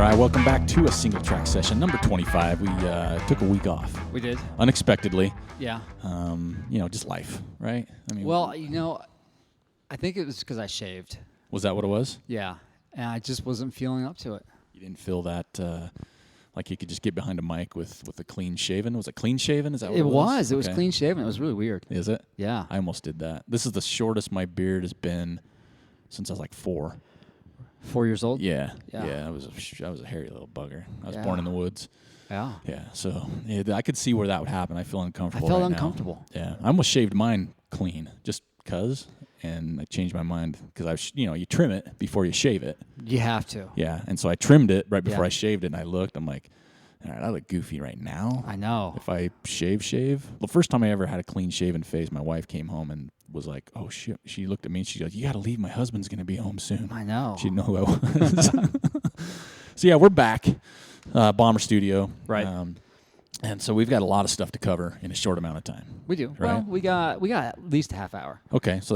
right, welcome back to a SingleTrack Session, number 25. We took a week off. We did. Unexpectedly. Yeah. Just life, right? I mean, Well, I think it was because I shaved. Was that what it was? Yeah. And I just wasn't feeling up to it. You didn't feel that, like you could just get behind a mic with a clean shaven? Was it clean shaven? Is that what it was? It was clean shaven. It was really weird. Is it? Yeah. I almost did that. This is the shortest my beard has been since I was like 4. 4 years old? Yeah. I was a hairy little bugger. I was born in the woods. Yeah. Yeah. So I could see where that would happen. I feel uncomfortable. I felt right uncomfortable. Now. Yeah. I almost shaved mine clean just because, and I changed my mind because you trim it before you shave it. You have to. Yeah. And so I trimmed it right before I shaved it, and I looked. I'm like, all right, I look goofy right now. I know. If I shave. The first time I ever had a clean shaven face, my wife came home and was like, oh, shit. She looked at me and she goes, you got to leave. My husband's going to be home soon. I know. She didn't know who I was. So, yeah, we're back. Bomber Studio. Right. And so we've got a lot of stuff to cover in a short amount of time. We do. Right? Well, we got at least a half hour. Okay, so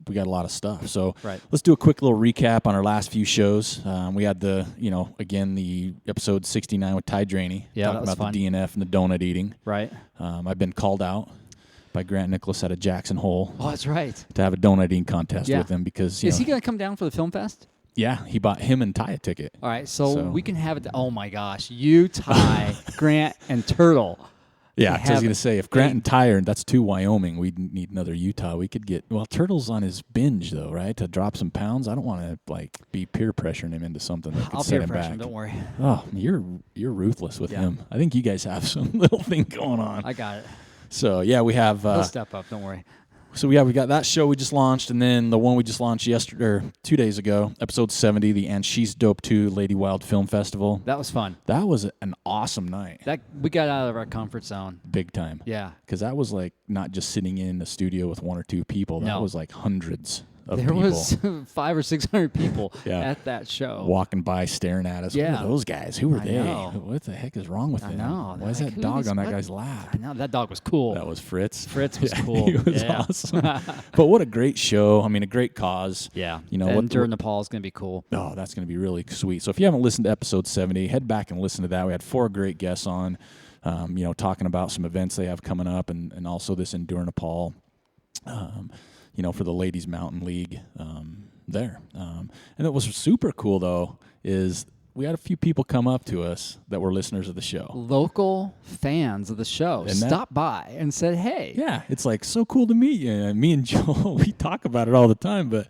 we got a lot of stuff. So right. Let's do a quick little recap on our last few shows. We had the episode 69 with Draney. Yeah, talking that was about fun. the DNF and the donut eating. Right. I've been called out by Grant Nicholas out of Jackson Hole. Oh, that's right. To have a donut eating contest with him because is he going to come down for the film fest? Yeah, he bought him and Ty a ticket. All right, so we can have it. Oh my gosh, you, Ty, Grant, and Turtle. Yeah, I was going to say, if Grant and Ty that's 2 Wyoming, we'd need another Utah. We could get, Turtle's on his binge, though, right, to drop some pounds. I don't want to, be peer pressuring him into something that could set him back. Him, don't worry. Oh, you're ruthless with him. I think you guys have some little thing going on. I got it. So, yeah, we have... He'll step up, don't worry. So, we got that show we just launched, and then the one we just launched 2 days ago, episode 70, the And She's Dope 2 Lady Wild Film Festival. That was fun. That was an awesome night. We got out of our comfort zone. Big time. Yeah. Because that was not just sitting in a studio with 1 or 2 people. That was hundreds of people. There was 500 or 600 people at that show. Walking by, staring at us. Yeah. Who were those guys? Who were they? Know. What the heck is wrong with them? I know. Why is that dog on that guy's lap? I know. That dog was cool. That was Fritz. Fritz was cool. He was awesome. But what a great show. I mean, a great cause. Yeah. And During Nepal is going to be cool. Oh, that's going to be really sweet. So if you haven't listened to episode 70, head back and listen to that. We had 4 great guests on, talking about some events they have coming up and also this Endure Nepal, for the Ladies Mountain League there. And what was super cool, though, is we had a few people come up to us that were listeners of the show. Local fans of the show stopped by and said, hey. Yeah, it's so cool to meet you. And me and Joel, we talk about it all the time, but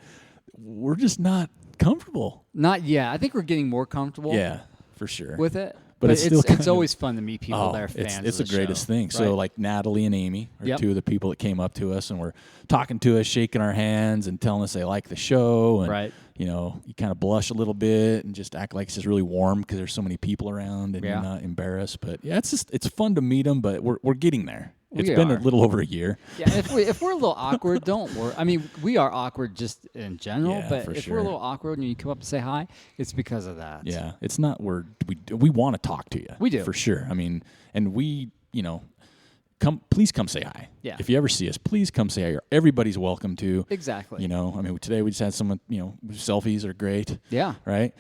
we're just not comfortable. Not yet. I think we're getting more comfortable. Yeah, for sure. With it. But it's always fun to meet people that are fans. It's of the greatest thing. Right? So Natalie and Amy are 2 of the people that came up to us and were talking to us, shaking our hands and telling us they like the show. And, you kind of blush a little bit and just act like it's just really warm because there's so many people around and you're not embarrassed. But it's fun to meet them, but we're getting there. It's been a little over a year. Yeah, if we're a little awkward, don't worry. I mean, we are awkward just in general, but if we're a little awkward and you come up and say hi, it's because of that. Yeah, it's not we want to talk to you. We do. For sure. I mean, and we, please come say hi. Yeah. If you ever see us, please come say hi. Everybody's welcome to. Exactly. I mean, today we just had someone, selfies are great. Yeah. Right?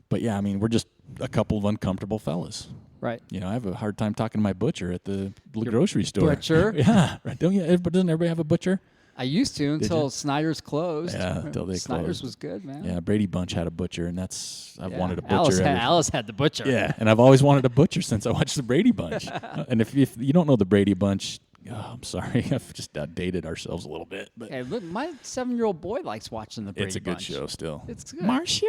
But yeah, I mean, we're just a couple of uncomfortable fellas. Right. I have a hard time talking to my butcher at the grocery store. Butcher? Yeah. Right. Doesn't everybody have a butcher? I used to until Snyder's closed. Yeah, until they Snyder's closed. Was good, man. Yeah, Brady Bunch had a butcher, and I've wanted a butcher. Alice had the butcher. Yeah, and I've always wanted a butcher since I watched the Brady Bunch. And if you don't know the Brady Bunch, I'm sorry, I've just dated ourselves a little bit. But hey, look, my 7-year-old boy likes watching the Brady Bunch. It's a good show still. It's good. Marcia.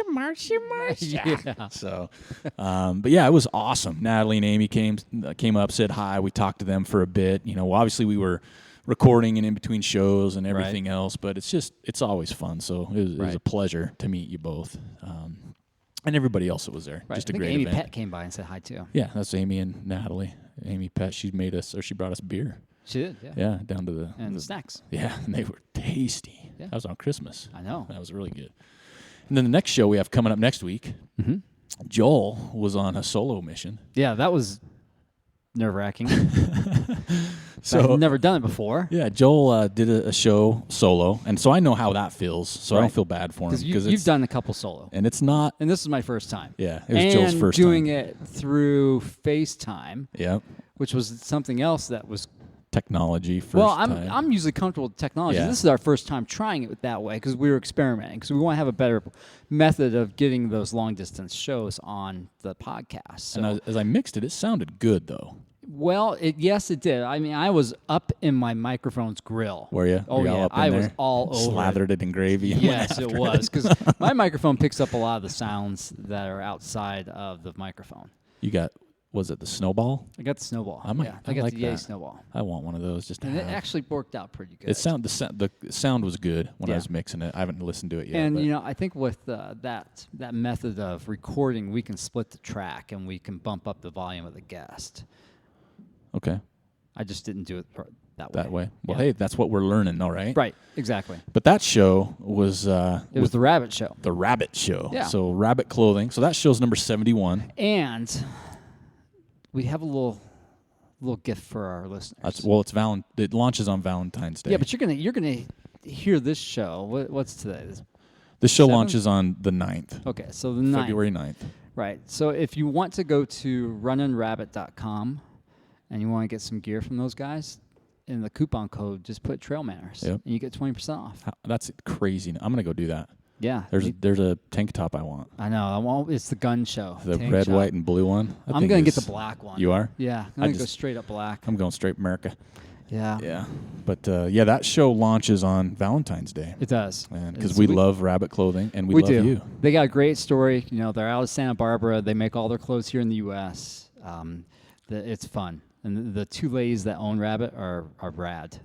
Yeah. So, but yeah, it was awesome. Natalie and Amy came up, said hi. We talked to them for a bit. Obviously we were recording and in between shows and everything else, but it's always fun. So it was a pleasure to meet you both. And everybody else that was there. Right. Just a I think great Amy event. Pett came by and said hi too. Yeah, that's Amy and Natalie. Amy Pett, she brought us beer. She did, yeah. Yeah, down to the snacks. Yeah, and they were tasty. Yeah. That was on Christmas. I know. That was really good. And then the next show we have coming up next week, Joel was on a solo mission. Yeah, that was nerve-wracking. So I've never done it before. Yeah, Joel did a show solo, and so I know how that feels. So I don't feel bad for him because you've done a couple solo, and it's not. And this is my first time. Yeah, it was Joel's first doing time. it through FaceTime. Yep. Which was something else that was technology first. Well, time. I'm usually comfortable with technology. Yeah. This is our first time trying it that way because we were experimenting. Because we want to have a better method of getting those long distance shows on the podcast. So, and as I mixed it, it sounded good though. Well, yes, it did. I mean, I was up in my microphone's grill. Were you? Oh, yeah. I was all over Slathered it in gravy. Yes, it was. Because my microphone picks up a lot of the sounds that are outside of the microphone. You got, was it the snowball? I got the snowball. I got like the Yay that. snowball. I want one of those just to And have. it actually worked out pretty good. The sound was good when I was mixing it. I haven't listened to it yet. And, I think with that method of recording, we can split the track and we can bump up the volume of the guest. Okay. I just didn't do it that way. Well, hey, that's what we're learning, all right? Right, exactly. But that show was... it was the Rabbit Show. The Rabbit Show. Yeah. So Rabbit Clothing. So that show's number 71. And we have a little gift for our listeners. It launches on Valentine's Day. Yeah, but you're gonna hear this show. What's today? This show 7th? launches on the 9th. Okay, so the 9th. February 9th. Right. So if you want to go to runninrabbit.com and you want to get some gear from those guys, in the coupon code, just put Trail Manners, and you get 20% off. That's crazy. I'm going to go do that. Yeah. There's a tank top I want. I know. It's the gun show. The red, white, and blue one. I'm going to get the black one. You are? Yeah. I'm going to go straight up black. I'm going straight America. Yeah. Yeah. But, that show launches on Valentine's Day. It does. Because we love Rabbit Clothing, and we love do. you. They got a great story. They're out of Santa Barbara. They make all their clothes here in the U.S. It's fun. And the two ladies that own Rabbit are rad.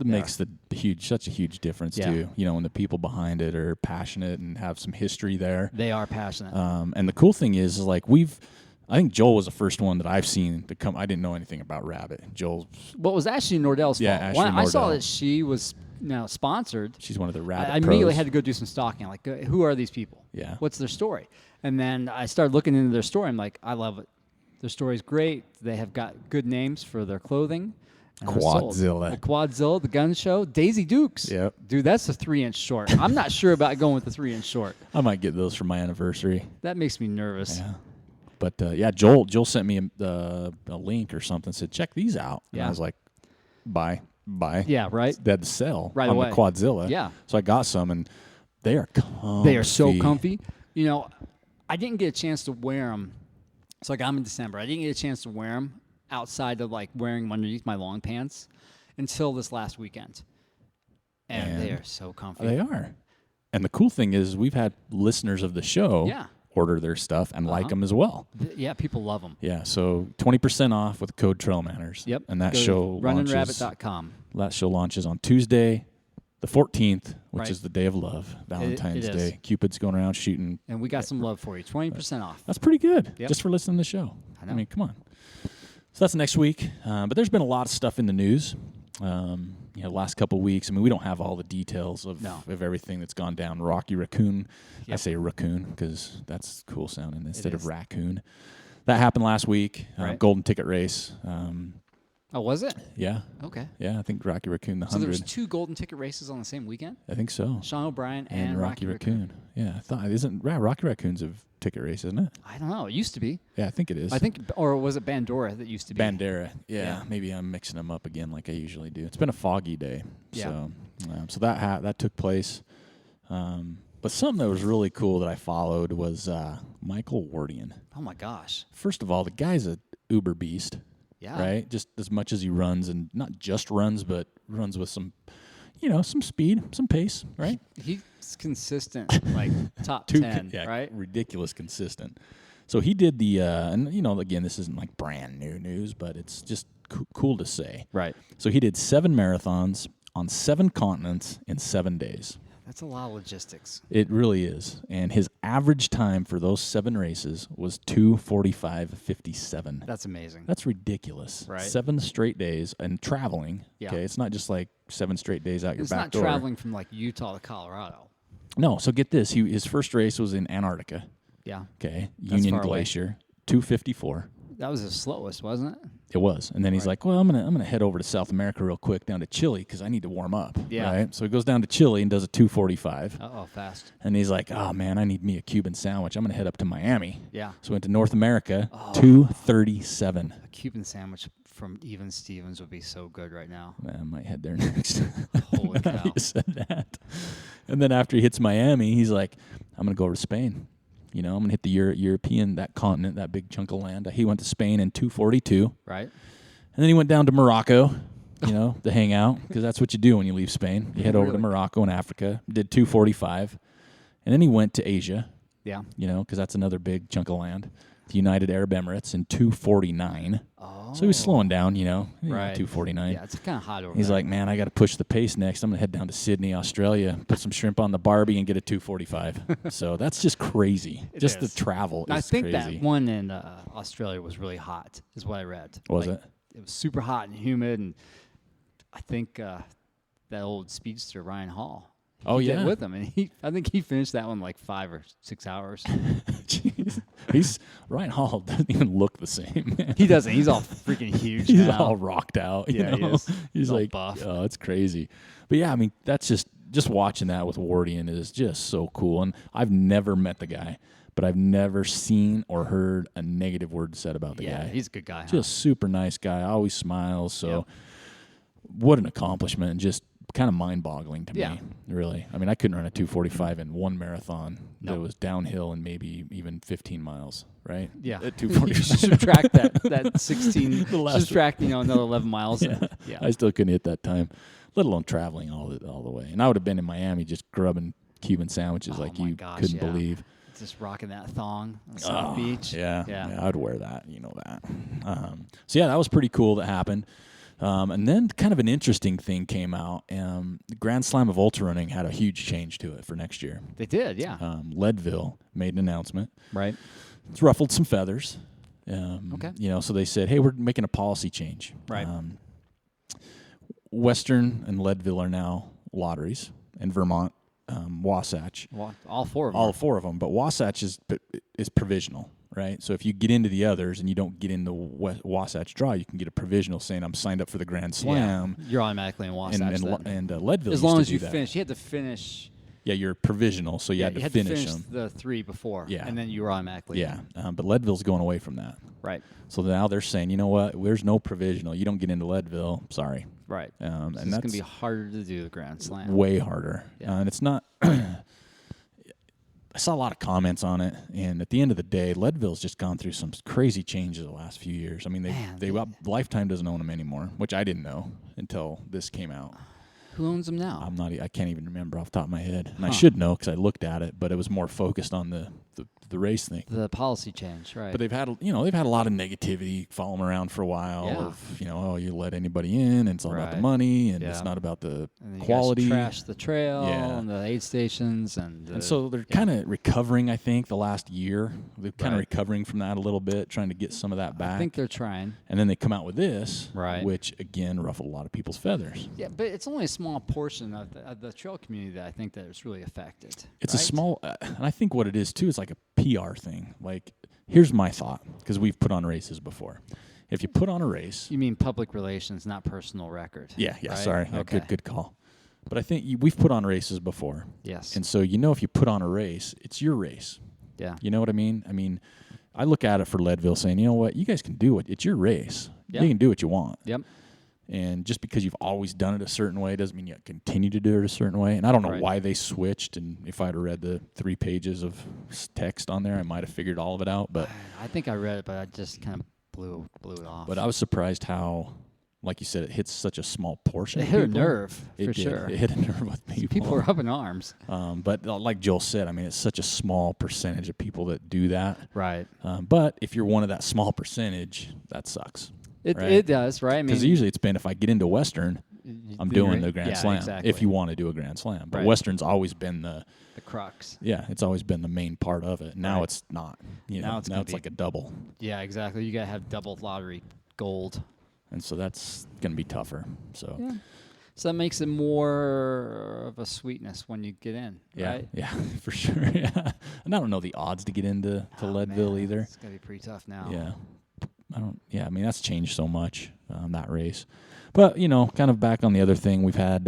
Makes such a huge difference too. When the people behind it are passionate and have some history there. They are passionate. And the cool thing is like I think Joel was the first one that I've seen to come. I didn't know anything about Rabbit. Joel. Well, it was Ashley Nordell's fault. Ashley When I saw Nordell. that she was sponsored. She's one of the Rabbit I immediately had to go do some stalking. Like, who are these people? Yeah. What's their story? And then I started looking into their story. I'm like, I love it. Their story's great. They have got good names for their clothing. Quadzilla. Quadzilla, the gun show. Daisy Dukes. Yep. Dude, that's a 3-inch short. I'm not sure about going with the 3-inch short. I might get those for my anniversary. That makes me nervous. Yeah. But Joel sent me a link or something. Said check these out. And I was like, buy. Yeah, right. They had to sell right on away. the Quadzilla. Yeah. So I got some, and they are comfy. They are so comfy. I didn't get a chance to wear them. So I got them in December. I didn't get a chance to wear them outside of like wearing them underneath my long pants until this last weekend. And they are so comfy. They are. And the cool thing is we've had listeners of the show order their stuff and like them as well. Yeah, people love them. Yeah, so 20% off with code Trail Manners. Yep. And that show runninrabbit.com. That show launches on Tuesday, the 14th, which is the day of love, Valentine's Day. Cupid's going around shooting. And we got some love for you, 20% off. That's pretty good, just for listening to the show. I mean, come on. So that's next week. But there's been a lot of stuff in the news. Last couple of weeks. I mean, we don't have all the details of everything that's gone down. Rocky Raccoon. Yep. I say raccoon because that's cool sounding instead of raccoon. That happened last week. Golden Ticket Race. Oh, was it? Yeah. Okay. Yeah, I think Rocky Raccoon, the 100. So there was 2 Golden Ticket races on the same weekend? I think so. Sean O'Brien and Rocky Raccoon. Yeah, I thought Rocky Raccoon's a ticket race, isn't it? I don't know. It used to be. Yeah, I think it is. Or was it Bandora that used to be? Bandera. Yeah. Maybe I'm mixing them up again like I usually do. It's been a foggy day. Yeah. So that took place. But something that was really cool that I followed was Michael Wardian. Oh my gosh. First of all, the guy's a uber beast. Yeah. Right? Just as much as he runs, and not just runs, but runs with some, some speed, some pace, right? He's consistent, like top 10, right? Ridiculous consistent. So he did the, and again, this isn't like brand new news, but it's just cool to say. Right. So he did 7 marathons on 7 continents in 7 days. That's a lot of logistics. It really is. And his average time for those 7 races was 2:45:57. That's amazing. That's ridiculous. Right. 7 straight days and traveling. Yeah. Okay. It's not just like 7 straight days out your back door. It's not traveling from like Utah to Colorado. No. So get this. His first race was in Antarctica. Yeah. Okay. Union Glacier. 2:54. That was his slowest, wasn't it? It was. And then he's like, well, I'm gonna head over to South America real quick, down to Chile, because I need to warm up. Yeah. Right? So he goes down to Chile and does a 2:45. Fast. And he's like, oh, man, I need me a Cuban sandwich. I'm going to head up to Miami. Yeah. So we went to North America, 2:37. A Cuban sandwich from Even Stevens would be so good right now. I might head there next. Holy cow. You said that. And then after he hits Miami, he's like, I'm going to go over to Spain. I'm going to hit the European, that continent, that big chunk of land. He went to Spain in 2:42. Right. And then he went down to Morocco, to hang out, because that's what you do when you leave Spain. You head over to Morocco and Africa, did 2:45. And then he went to Asia, Yeah. because that's another big chunk of land, the United Arab Emirates in 2:49. Oh. So he was slowing down, Right. 2:49. Yeah, it's kind of hot over He's there. like, man, I got to push the pace next. I'm going to head down to Sydney, Australia, put some shrimp on the Barbie, and get a 2:45. So that's just crazy. It just is. the travel And is I think crazy. that one in Australia was really hot, is what I read. Was it? It was super hot and humid, and I think that old speedster, Ryan Hall, Oh, he did yeah. with him, and I think he finished that one like 5 or 6 hours. Jeez. Ryan Hall doesn't even look the same, man. He doesn't. He's all freaking huge He's now. all rocked out. Yeah, he is. He's all like, buff. oh, it's crazy. But yeah, I mean, that's just watching that with Wardian is just so cool. And I've never met the guy, but I've never seen or heard a negative word said about the Yeah, guy. he's a good guy. Huh? Just super nice guy. Always smiles. So Yep. what an accomplishment, and just kind of mind-boggling to Yeah. me, really. I mean, I couldn't run a 2:45 in one marathon. Nope. That was downhill and maybe even 15 miles, right? Yeah. At You 2:45. should subtract that 16. The last Subtract, another 11 miles. Yeah. I still couldn't hit that time, let alone traveling all the way. And I would have been in Miami just grubbing Cuban sandwiches like my you gosh, couldn't yeah. believe. Just rocking that thong on South Beach. Yeah, Yeah. I'd wear that, that. So yeah, that was pretty cool that happened. And then kind of an interesting thing came out. The Grand Slam of Ultra Running had a huge change to it for next year. They did, yeah. Leadville made an announcement. Right. It's ruffled some feathers. Okay. So they said, hey, we're making a policy change. Right. Western and Leadville are now lotteries, and Vermont, Wasatch. Well, all four of them. All four of them, but Wasatch is provisional, right? So if you get into the others and you don't get in the Wasatch draw, you can get a provisional saying I'm signed up for the Grand Slam. You're automatically in Wasatch. And Leadville as used long to as do you that. finish, you had to finish. Yeah, you're provisional, so you had to finish them. the 3 before. Yeah. And then you were automatically. Yeah, but Leadville's going away from that. Right. So now they're saying, you know what? There's no provisional. You don't get into Leadville. Sorry. Right. And So it's that's going to be harder to do the Grand Slam. way harder. Yeah. And it's not. I saw a lot of comments on it, and at the end of the day, Leadville's just gone through some crazy changes the last few years. I mean, Lifetime doesn't own them anymore, which I didn't know until this came out. Who owns them now? I can't even remember off the top of my head, and I should know because I looked at it, but it was more focused on the race thing. The policy change, right? But they've had a lot of negativity follow them around for a while. Yeah. Of you let anybody in, and it's all about the Right. money, and Yeah. it's not about the and then quality. You guys trash the trail Yeah. and the aid stations and So they're kind of recovering, I think, the last year. They're kind of Right. recovering from that a little bit, trying to get some of that back. I think they're trying. And then they come out with this, Right. which, again, ruffled a lot of people's feathers. Yeah, but it's only a small portion of the trail community that I think that is really affected. It's a right? small, and I think what it is, too, is like a PR thing. Like, here's my thought, because we've put on races before. If you put on a race. You mean public relations, not personal record. Yeah, right? sorry. Yeah, Okay. good call. But I think we've put on races before. Yes. And so, if you put on a race, it's your race. Yeah. You know what I mean? I mean, I look at it for Leadville saying, you know what, you guys can do it. It's your race. Yeah. You can do what you want. Yep. And just because you've always done it a certain way doesn't mean you continue to do it a certain way. And I don't know Right. why they switched. And if I'd have read the 3 pages of text on there, I might have figured all of it out. But I think I read it, but I just kind of blew it off. I was surprised how, like you said, it hits such a small portion. It of hit a people. nerve, It for did. sure. It hit a nerve with people. People were up in arms. But like Joel said, I mean, it's such a small percentage of people that do that. Right. But if you're one of that small percentage, that sucks. It right? it does, right? I mean, Because usually it's been if I get into Western, I'm doing the Grand Slam. Exactly. If you want to do a Grand Slam. But Right. Western's always been the crux. it's always been the main part of it. Now Right. it's not. Now it's gonna be- like a double. Yeah, exactly. You gotta have double lottery gold. And so that's going to be tougher. So Yeah. So that makes it more of a sweetness when you get in, right? Yeah, for sure. Yeah. And I don't know the odds to get into Leadville Man, either. It's gonna be pretty tough now. Yeah. I mean, that's changed so much, that race. But, kind of back on the other thing, we've had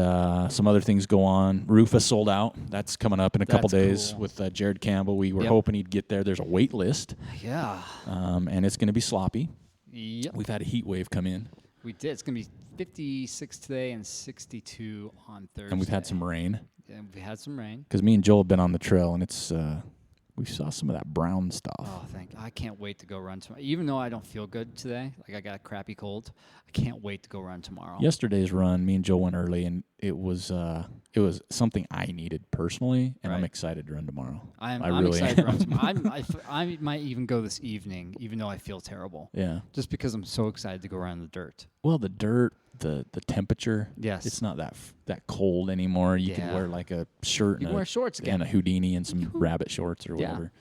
some other things go on. Rufus sold out. That's coming up in a couple days cool. with Jared Campbell. We were hoping he'd get there. There's a wait list. Yeah. And it's going to be sloppy. Yep. We've had a heat wave come in. We did. It's going to be 56 today and 62 on Thursday. And we've had some rain. Yeah, we had some rain. Because me and Joel have been on the trail, and it's we saw some of that brown stuff. Oh, I can't wait to go run tomorrow. Even though I don't feel good today, like I got a crappy cold, I can't wait to go run tomorrow. Yesterday's run, me and Joel went early, and it was something I needed personally, and I'm excited to run tomorrow. I'm really excited to run am. tomorrow. I might even go this evening, even though I feel terrible. Yeah. Just because I'm so excited to go around the dirt. Well, the dirt, the temperature. Yes. It's not that cold anymore. You can wear like a shirt. You can wear shorts again. And a Houdini and some rabbit shorts or whatever.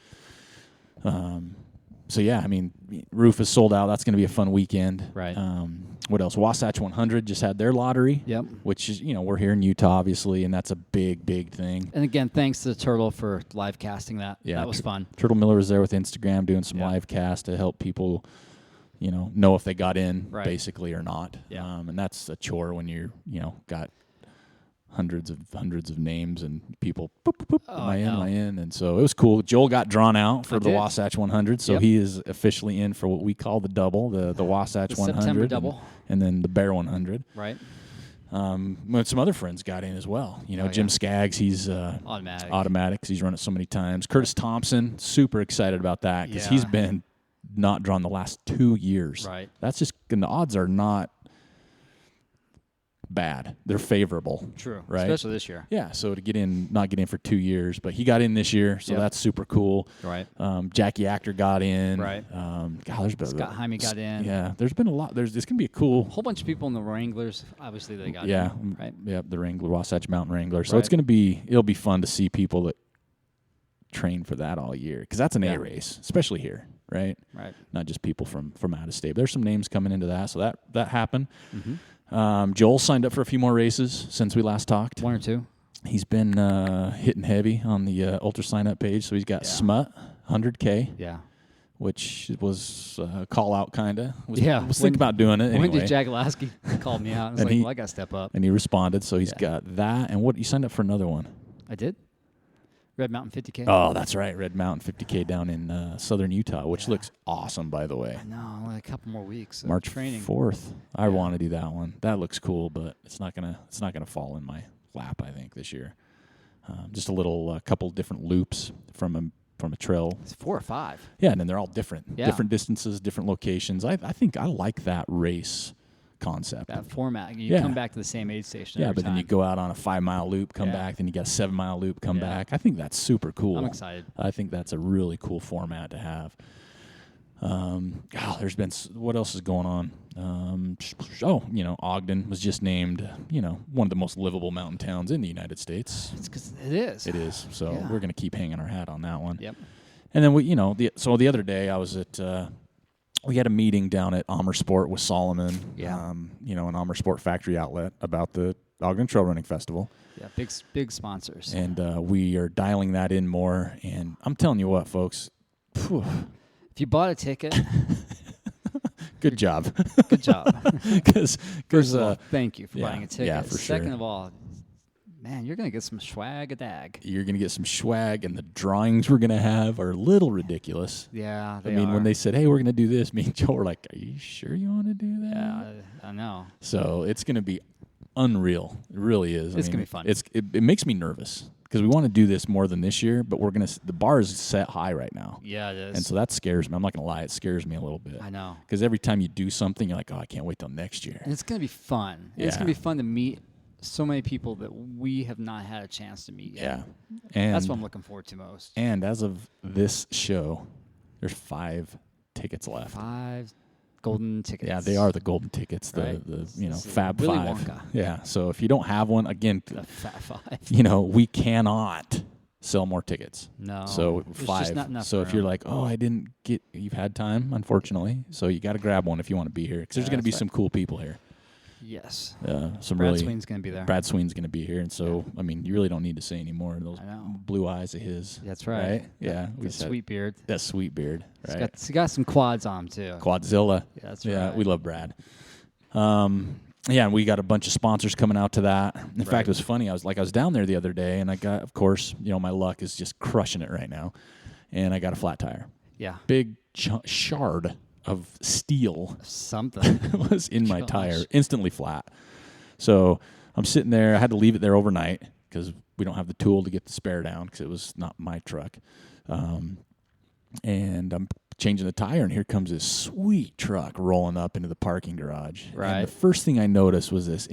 So, yeah, I mean, Rufus sold out. That's going to be a fun weekend. Right. What else? Wasatch 100 just had their lottery. Yep. Which is, we're here in Utah, obviously, and that's a big, big thing. And again, thanks to Turtle for live casting that. Yeah, that was fun. Turtle Miller was there with Instagram doing some live cast to help people, know if they got in basically or not. Yeah. And that's a chore when you're, got hundreds of names and people, boop, boop, boop, am I in? And so it was cool. Joel got drawn out for the Wasatch 100, so he is officially in for what we call the double, the Wasatch 100. September double. And then the Bear 100. Right. Some other friends got in as well. Jim Skaggs, he's automatic 'cause he's run it so many times. Curtis Thompson, super excited about that because he's been not drawn the last 2 years. Right. That's just, and the odds are not bad. They're favorable. True. Right? Especially this year. Yeah, so to not get in for 2 years, but he got in this year, so that's super cool. Right. Jackie Actor got in. Right. There's been Scott Jaime got in. Yeah, there's been a lot. It's going to be a cool. A whole bunch of people in the Wranglers, obviously they got in. Right. Yeah, the Wrangler, Wasatch Mountain Wrangler. So it'll be fun to see people that train for that all year because that's an A race, especially here. Right. Not just people from out of state. There's some names coming into that, so that happened. Mm-hmm. Joel signed up for a few more races since we last talked. 1 or 2. He's been hitting heavy on the ultra sign up page. So he's got Smut 100K. Yeah. Which was a call out kind of. Was thinking about doing it. When anyway. did Jack Lasky called me out? I was like, well, I got to step up. And he responded. So he's got that. And what you signed up for another one? I did. Red Mountain 50K. Oh, that's right. Red Mountain 50K down in southern Utah, which looks awesome, by the way. No, only a couple more weeks of March training. 4th. I want to do that one. That looks cool, but it's not gonna fall in my lap, I think, this year. Just a couple different loops from a trail. It's 4 or 5. Yeah, and then they're all different. Yeah. Different distances, different locations. I think I like that race concept. That format. You come back to the same aid station every then you go out on a 5-mile loop, come back, then you got a 7-mile loop, come back. I think that's super cool. I'm excited. I think that's a really cool format to have. There's been, what else is going on? Ogden was just named, one of the most livable mountain towns in the United States. It's 'cause it is. It is. So we're going to keep hanging our hat on that one. Yep. And then the other day I was at, we had a meeting down at Amersport with Solomon, an Amersport factory outlet about the Ogden Trail Running Festival. Yeah, big sponsors. And we are dialing that in more. And I'm telling you what, folks. Phew. If you bought a ticket, good job. Good job. Because thank you for buying a ticket. Yeah, for Second of all, man, you're going to get some swag-a-dag. You're going to get some swag, and the drawings we're going to have are a little ridiculous. Yeah, I mean, when they said, hey, we're going to do this, me and Joe were like, are you sure you want to do that? Yeah, I know. So it's going to be unreal. It really is. It's going to be fun. It makes me nervous because we want to do this more than this year, but the bar is set high right now. Yeah, it is. And so that scares me. I'm not going to lie. It scares me a little bit. I know. Because every time you do something, you're like, oh, I can't wait till next year. And it's going to be fun. Yeah. It's going to be fun to meet so many people that we have not had a chance to meet yet. Yeah. And that's what I'm looking forward to most. And as of this show, there's 5 tickets left. 5 golden tickets. Yeah, they are the golden tickets, the Fab Willy 5. Wonka. Yeah, so if you don't have one, again, the Fab 5. We cannot sell more tickets. No. So There's 5. just not enough So if room. you're like, oh, you've had time, unfortunately. So you got to grab one if you want to be here because there's going to be some cool people here. Yes. Some Brad really Sween's going to be there. Brad Sween's going to be here, and so I mean, you really don't need to say any more. Those blue eyes of his. That's right. Yeah, That sweet beard. That sweet beard. Right. He's got some quads on him too. Quadzilla. Yeah, that's right. Yeah, we love Brad. Yeah, and we got a bunch of sponsors coming out to that. In fact, it was funny. I was down there the other day, and I got, of course, my luck is just crushing it right now, and I got a flat tire. Yeah. Big shard of steel something was in my tire, instantly flat. So I'm sitting there. I had to leave it there overnight because we don't have the tool to get the spare down because it was not my truck. And I'm changing the tire, and here comes this sweet truck rolling up into the parking garage. Right. And the first thing I noticed was this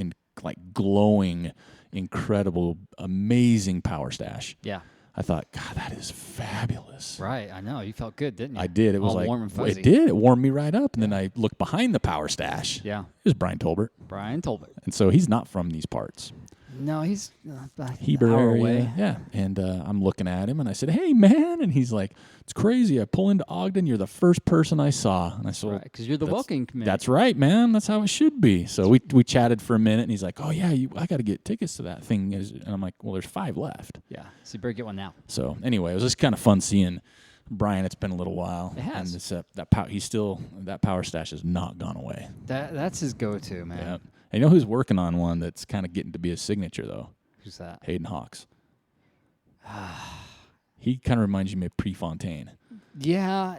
glowing, incredible, amazing power stash. Yeah. I thought, God, that is fabulous. Right, I know. You felt good, didn't you? I did. It was all warm and fuzzy. It did. It warmed me right up. And then I looked behind the power stash. Yeah. It was Brian Tolbert. Brian Tolbert. And so he's not from these parts. No, he's Heber an hour area. away. Yeah. And I'm looking at him, and I said, hey, man. And he's like, it's crazy. I pull into Ogden. You're the first person I saw. And I said, right, because you're the welcoming committee. That's right, man. That's how it should be. So we chatted for a minute, and he's like, oh, yeah, I got to get tickets to that thing. And I'm like, well, there's 5 left. Yeah, so you better get one now. So anyway, it was just kind of fun seeing Brian. It's been a little while. It has. And it's, that power stash has not gone away. That's his go-to, man. Yeah. And you know who's working on one that's kind of getting to be his signature, though? Who's that? Hayden Hawks. He kind of reminds you of Prefontaine. Yeah,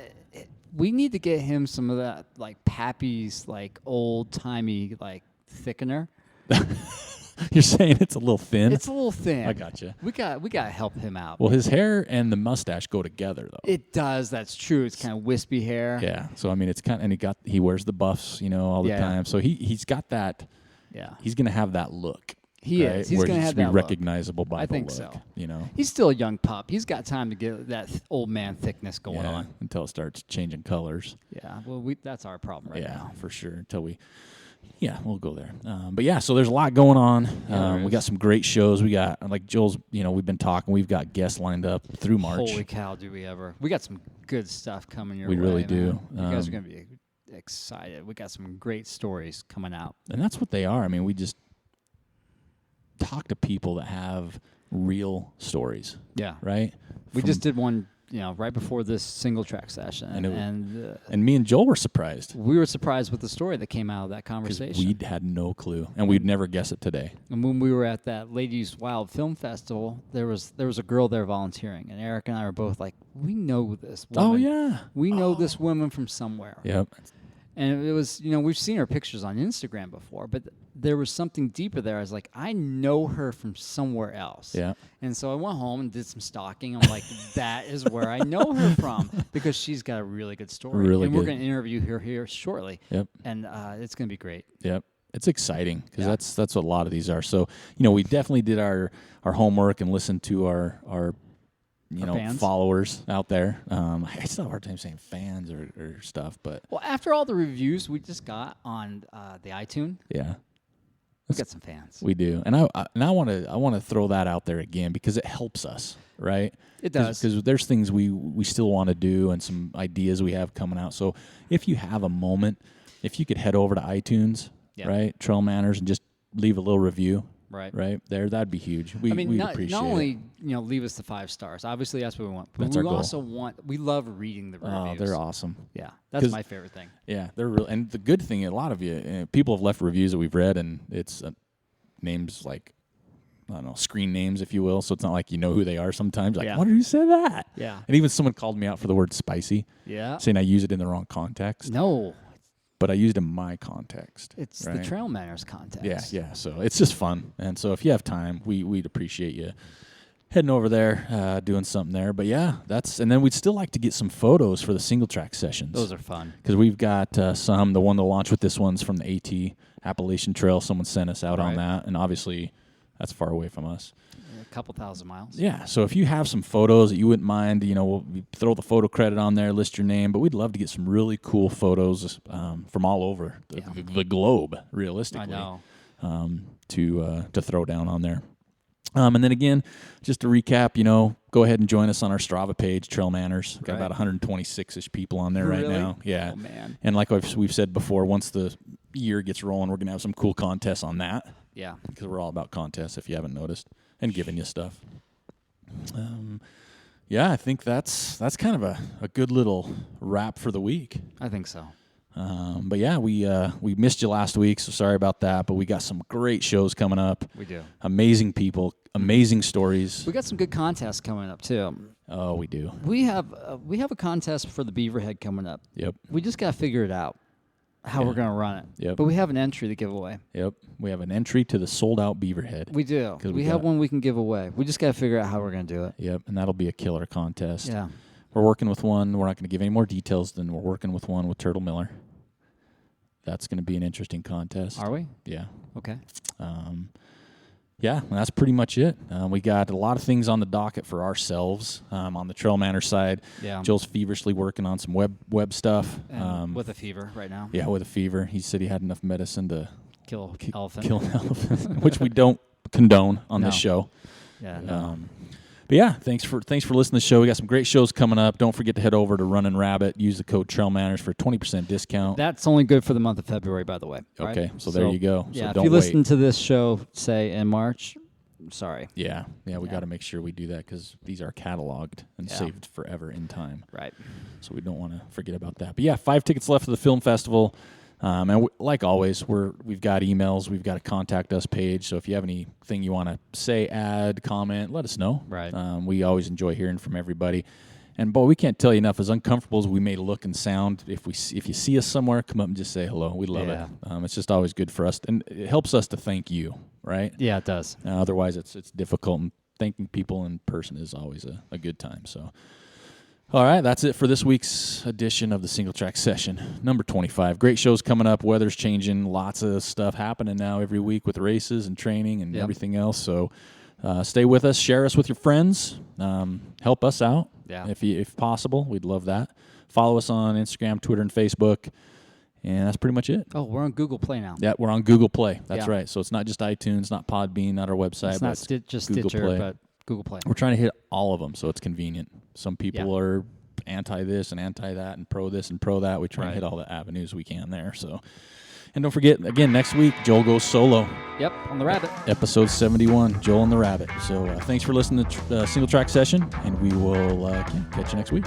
we need to get him some of that, like Pappy's, like old-timey, like thickener. You're saying it's a little thin? It's a little thin. I gotcha. We got to help him out. Well, his hair and the mustache go together, though. It does. That's true. It's kind of wispy hair. Yeah. So I mean, it's kind of, and he wears the buffs, all the time. So he's got that. Yeah. He's gonna have that look. He is. He's going to have be that look. recognizable by I the think look. so. He's still a young pup. He's got time to get that old man thickness going on until it starts changing colors. Yeah. Well, that's our problem right now. Yeah, for sure. Until we'll go there. But yeah, so there's a lot going on. We got some great shows. We got, like Joel's, we've been talking. We've got guests lined up through March. Holy cow, do we ever. We got some good stuff coming your way. We really do. You guys are going to be excited. We got some great stories coming out. And that's what they are. I mean, we just talk to people that have real stories. Yeah. Right? We just did one, right before this SingleTrack session. And me and Joel were surprised. We were surprised with the story that came out of that conversation. We had no clue, and we'd never guess it today. And when we were at that Ladies Wild Film Festival, there was a girl there volunteering, and Eric and I were both like, we know this woman. Oh, yeah. We know this woman from somewhere. Yep. And it was, we've seen her pictures on Instagram before, but there was something deeper there. I was like, I know her from somewhere else. Yeah. And so I went home and did some stalking. I'm like, that is where I know her from, because she's got a really good story. Really and we're good. going to interview her here shortly. Yep. And it's going to be great. Yep. It's exciting because that's what a lot of these are. So, we definitely did our homework and listened to our followers out there. I still have a hard time saying fans or stuff, but well, after all the reviews we just got on the iTunes, we got some fans. We do, and I want to throw that out there again because it helps us, right? It does, because there's things we still want to do and some ideas we have coming out. So if you have a moment, if you could head over to iTunes, right, Trail Manners, and just leave a little review. Right there, that'd be huge. We'd appreciate not only leave us the 5 stars. Obviously, that's what we want. But that's our goal. Also we love reading the reviews. Oh, they're awesome. Yeah, that's my favorite thing. Yeah, they're real. And the good thing, a lot of you people have left reviews that we've read, and it's names like, I don't know, screen names, if you will. So it's not like you know who they are sometimes. Like, why did you say that? Yeah. And even someone called me out for the word spicy. Yeah. Saying I use it in the wrong context. No. But I used it in my context. It's the Trail Manners context. Yeah. So it's just fun. And so if you have time, we'd appreciate you heading over there, doing something there. But yeah, and then we'd still like to get some photos for the SingleTrack Sessions. Those are fun. Because we've got the one to launch with this one's from the AT, Appalachian Trail. Someone sent us out on that. And obviously, that's far away from us. A couple thousand miles. Yeah, so if you have some photos that you wouldn't mind, we'll throw the photo credit on there, list your name, but we'd love to get some really cool photos from all over the globe, realistically. I know. To throw down on there. And then again, just to recap, go ahead and join us on our Strava page, Trail Manners. Got about 126-ish people on there right now. Yeah. Oh, man. And like we've said before, once the year gets rolling, we're going to have some cool contests on that. Yeah. Because we're all about contests, if you haven't noticed, and giving you stuff. Yeah, I think that's kind of a good little wrap for the week. I think so. But yeah, we missed you last week, so sorry about that. But we got some great shows coming up. We do. Amazing people, amazing stories. We got some good contests coming up too. Oh, we do. We have a contest for the Beaverhead coming up. Yep. We just got to figure it out how we're going to run it. Yep. But we have an entry to give away. Yep. We have an entry to the sold-out Beaverhead. We do. We have one we can give away. We just got to figure out how we're going to do it. Yep, and that'll be a killer contest. Yeah. We're working with one. We're not going to give any more details than we're working with one with Turtle Miller. That's going to be an interesting contest. Are we? Yeah. Okay. Yeah, and that's pretty much it. We got a lot of things on the docket for ourselves on the Trail Manor side. Yeah. Joel's feverishly working on some web stuff. And with a fever right now. Yeah, with a fever. He said he had enough medicine to Kill elephant. kill an elephant, which we don't condone on this show. Yeah. No. But yeah, thanks for listening to the show. We got some great shows coming up. Don't forget to head over to Runnin' Rabbit. Use the code Trail Manners for 20% discount. That's only good for the month of February, by the way. Right? Okay, so there you go. Yeah, so if don't you wait. listen to this show, say in March, sorry. Yeah, we got to make sure we do that because these are cataloged and saved forever in time. Right. So we don't want to forget about that. But yeah, 5 tickets left for the film festival. And like always, we've got emails. We've got a contact us page. So if you have anything you want to say, add, comment, let us know. Right. We always enjoy hearing from everybody. And boy, we can't tell you enough. As uncomfortable as we may look and sound, if you see us somewhere, come up and just say hello. We love it. It's just always good for us, and it helps us to thank you. Right. Yeah, it does. Otherwise, it's difficult. And thanking people in person is always a good time. So. All right, that's it for this week's edition of the Singletrack Session, number 25. Great shows coming up. Weather's changing. Lots of stuff happening now every week with races and training and everything else. So stay with us. Share us with your friends. Help us out if possible. We'd love that. Follow us on Instagram, Twitter, and Facebook. And that's pretty much it. Oh, we're on Google Play now. Yeah, we're on Google Play. That's right. So it's not just iTunes, not Podbean, not our website. It's not just Google Stitcher, Play. but Google Play. We're trying to hit all of them, so it's convenient. Some people are anti this and anti that and pro this and pro that. We try and hit all the avenues we can there. So, and don't forget, again, next week, Joel goes solo. Yep, on the Rabbit. Episode 71, Joel and the Rabbit. So thanks for listening to Single Track Session, and we will catch you next week.